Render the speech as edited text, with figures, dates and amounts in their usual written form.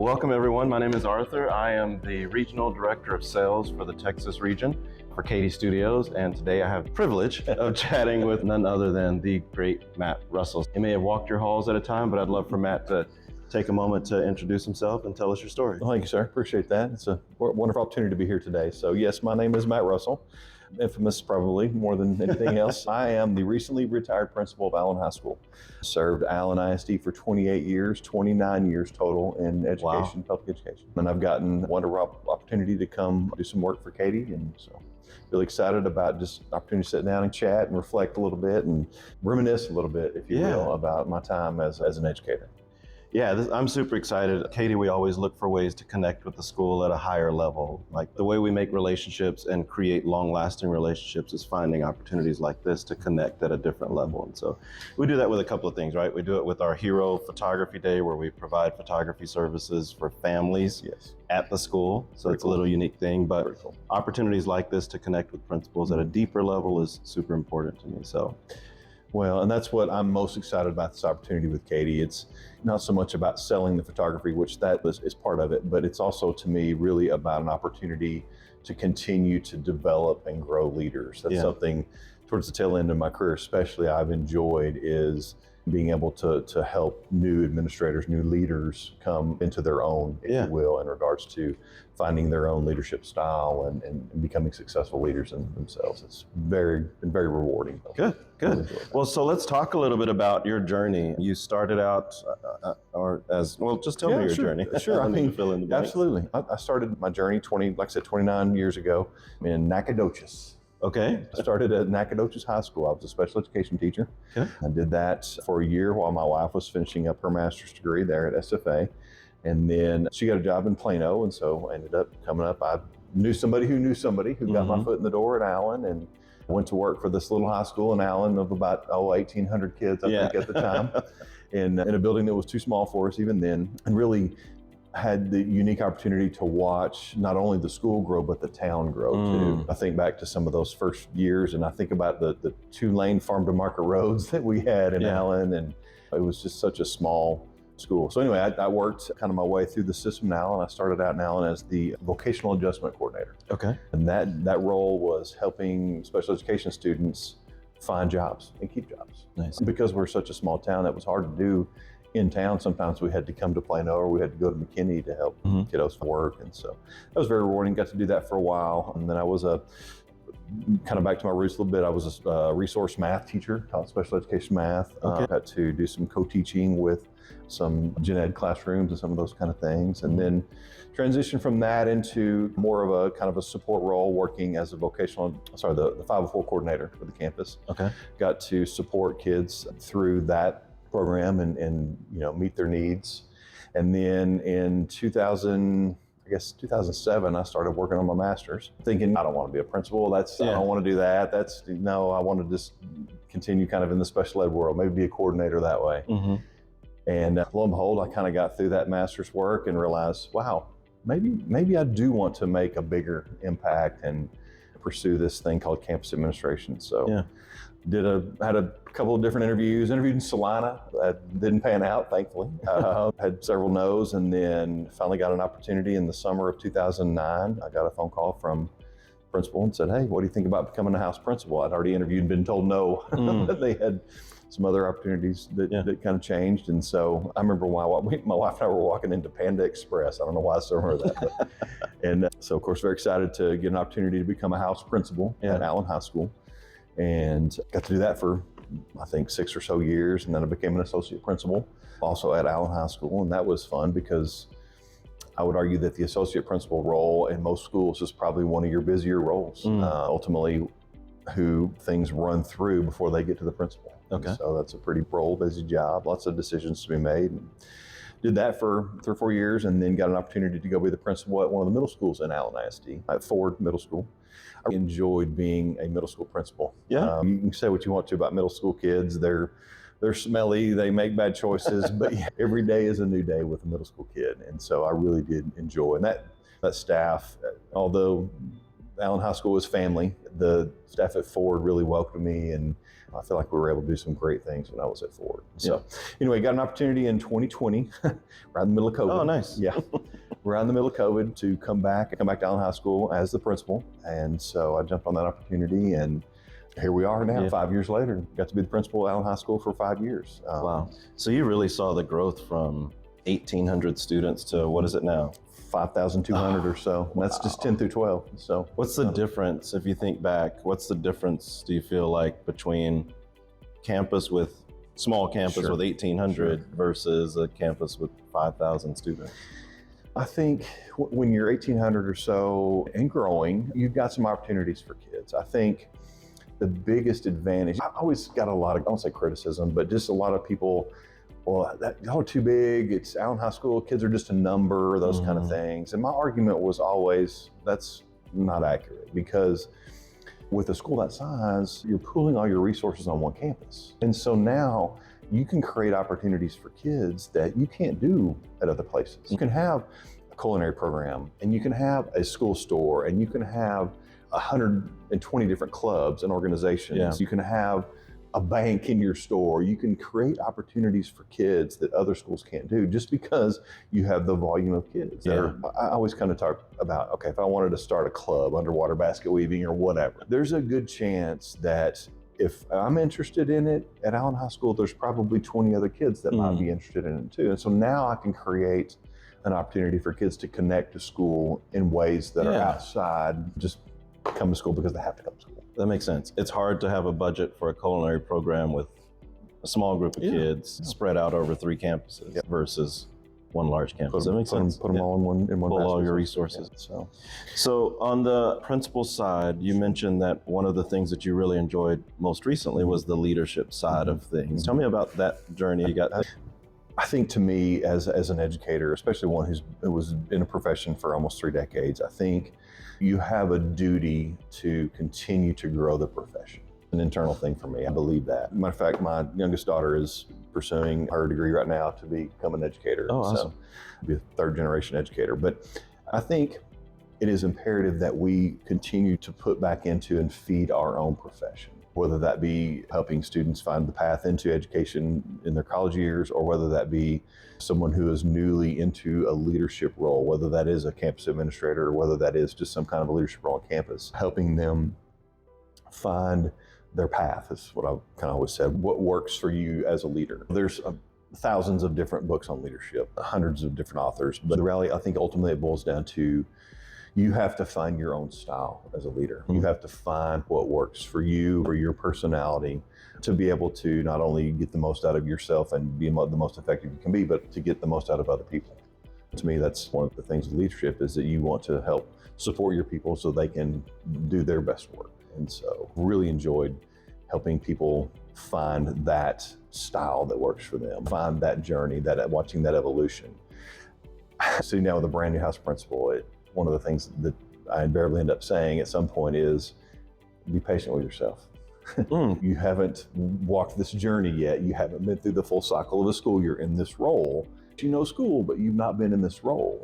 Welcome everyone, my name is Arthur. I am the Regional Director of Sales for the Texas region for Cady Studios, and today I have the privilege of chatting with none other than the great Matt Russell. He may have walked your halls at a time, but I'd love for Matt to take a moment to introduce himself and tell us your story. Well, thank you, sir. Appreciate that. It's a wonderful opportunity to be here today. So yes, my name is Matt Russell, infamous probably more than anything else. I am the recently retired principal of Allen High School. Served Allen ISD for 28 years, 29 years total in education, public education. And I've gotten a wonderful opportunity to come do some work for Cady, and so really excited about just opportunity to sit down and chat and reflect a little bit and reminisce a little bit, if you will, about my time as an educator. Yeah, I'm super excited. Cady, we always look for ways to connect with the school at a higher level. Like the way we make relationships and create long-lasting relationships is finding opportunities like this to connect at a different level. And so we do that with a couple of things, right? We do it with our Hero Photography Day, where we provide photography services for families at the school. So it's a little unique thing, but opportunities like this to connect with principals at a deeper level is super important to me. So. Well, and that's what I'm most excited about this opportunity with Cady. It's not so much about selling the photography, which that is part of it, but it's also to me really about an opportunity to continue to develop and grow leaders. That's something towards the tail end of my career especially I've enjoyed, is being able to help new administrators, new leaders come into their own, if you will, in regards to finding their own leadership style and becoming successful leaders in themselves. It's been very rewarding. Good. Well, so let's talk a little bit about your journey. You started out, just tell me your journey. Sure, I mean, fill in the blanks. Absolutely. I started my journey 29 years ago in Nacogdoches. Okay. I started at Nacogdoches High School. I was a special education teacher. Okay. I did that for a year while my wife was finishing up her master's degree there at SFA. And then she got a job in Plano, and so I ended up coming up. I knew somebody who got my foot in the door at Allen, and went to work for this little high school in Allen of about 1,800 kids, I think, at the time, in a building that was too small for us even then, and really had the unique opportunity to watch not only the school grow, but the town grow too. I think back to some of those first years, and I think about the 2-lane farm to market roads that we had in Allen, and it was just such a small school. So anyway, I worked kind of my way through the system now, and I started out in Allen as the vocational adjustment coordinator. Okay. And that role was helping special education students find jobs and keep jobs. Nice. Because we're such a small town, that was hard to do in town. Sometimes we had to come to Plano, or we had to go to McKinney to help kiddos find work. And so that was very rewarding. Got to do that for a while. And then I was kind of back to my roots a little bit. I was a resource math teacher, taught special education math. Got to do some co-teaching with some gen ed classrooms and some of those kind of things. And then transitioned from that into more of a kind of a support role, working as the 504 coordinator for the campus. Okay. Got to support kids through that program and meet their needs. And then in 2007, I started working on my master's, thinking I don't want to be a principal. I don't want to do that. I want to just continue kind of in the special ed world, maybe be a coordinator that way. And lo and behold, I kind of got through that master's work and realized, wow, maybe I do want to make a bigger impact and pursue this thing called campus administration. So had a couple of different interviews. Interviewed in Salina, that didn't pan out, thankfully. Had several no's, and then finally got an opportunity in the summer of 2009. I got a phone call from principal and said, "Hey, what do you think about becoming a house principal?" I'd already interviewed and been told no. But they had some other opportunities that kind of changed. And so I remember my wife and I were walking into Panda Express. I don't know why I still remember that. And so, of course, very excited to get an opportunity to become a house principal at Allen High School. And got to do that for, I think, 6 or so years. And then I became an associate principal also at Allen High School. And that was fun because I would argue that the associate principal role in most schools is probably one of your busier roles. Ultimately, who things run through before they get to the principal. Okay. So that's a pretty busy job, lots of decisions to be made. And did that for 3 or 4 years, and then got an opportunity to go be the principal at one of the middle schools in Allen ISD, at Ford Middle School. I enjoyed being a middle school principal. Yeah. You can say what you want to about middle school kids. They're smelly, they make bad choices, but every day is a new day with a middle school kid. And so I really did enjoy. And that staff, although Allen High School is family. The staff at Ford really welcomed me, and I feel like we were able to do some great things when I was at Ford. So anyway, got an opportunity in 2020, right in the middle of COVID. Oh, nice. Yeah. Right in the middle of COVID to come back to Allen High School as the principal. And so I jumped on that opportunity, and here we are now, 5 years later. Got to be the principal at Allen High School for 5 years. Wow. So you really saw the growth from 1,800 students to what is it now? 5,200 or so. That's just 10 through 12. So what's the difference, if you think back, what's the difference, do you feel like, between small campus with 1,800 versus a campus with 5,000 students? I think when you're 1,800 or so and growing, you've got some opportunities for kids. I think the biggest advantage, I always got a lot of, I don't say criticism, but just a lot of people, well, y'all are too big, it's Allen High School, kids are just a number, those kind of things. And my argument was always, that's not accurate, because with a school that size, you're pooling all your resources on one campus. And so now you can create opportunities for kids that you can't do at other places. You can have a culinary program, and you can have a school store, and you can have 120 different clubs and organizations. Yeah. You can have a bank in your store. You can create opportunities for kids that other schools can't do just because you have the volume of kids. Yeah. I always kind of talk about, okay, if I wanted to start a club, underwater basket weaving or whatever, there's a good chance that if I'm interested in it at Allen High School, there's probably 20 other kids that might be interested in it too. And so now I can create an opportunity for kids to connect to school in ways that are outside just come to school because they have to come to school. That makes sense. It's hard to have a budget for a culinary program with a small group of kids spread out over 3 campuses versus one large campus. That makes sense. Put them all in one Pull all your resources. Yeah, so on the principal side, you mentioned that one of the things that you really enjoyed most recently was the leadership side of things. Tell me about that journey you got. I think, to me, as an educator, especially one who was in a profession for almost 3 decades, I think you have a duty to continue to grow the profession. An internal thing for me. I believe that. Matter of fact, my youngest daughter is pursuing her degree right now to become an educator. Oh, awesome. So, be a 3rd generation educator. But I think it is imperative that we continue to put back into and feed our own profession, whether that be helping students find the path into education in their college years, or whether that be someone who is newly into a leadership role, whether that is a campus administrator or whether that is just some kind of a leadership role on campus, helping them find their path is what I kind of always said. What works for you as a leader? There's thousands of different books on leadership, hundreds of different authors, but the reality, I think ultimately it boils down to you have to find your own style as a leader. You have to find what works for you or your personality to be able to not only get the most out of yourself and be the most effective you can be, but to get the most out of other people. To me, that's one of the things of leadership, is that you want to help support your people so they can do their best work. And so really enjoyed helping people find that style that works for them, find that journey, watching that evolution. Sitting down with a brand new house principal, one of the things that I invariably end up saying at some point is, be patient with yourself. You haven't walked this journey yet. You haven't been through the full cycle of the school. You're in this role. You know school, but you've not been in this role.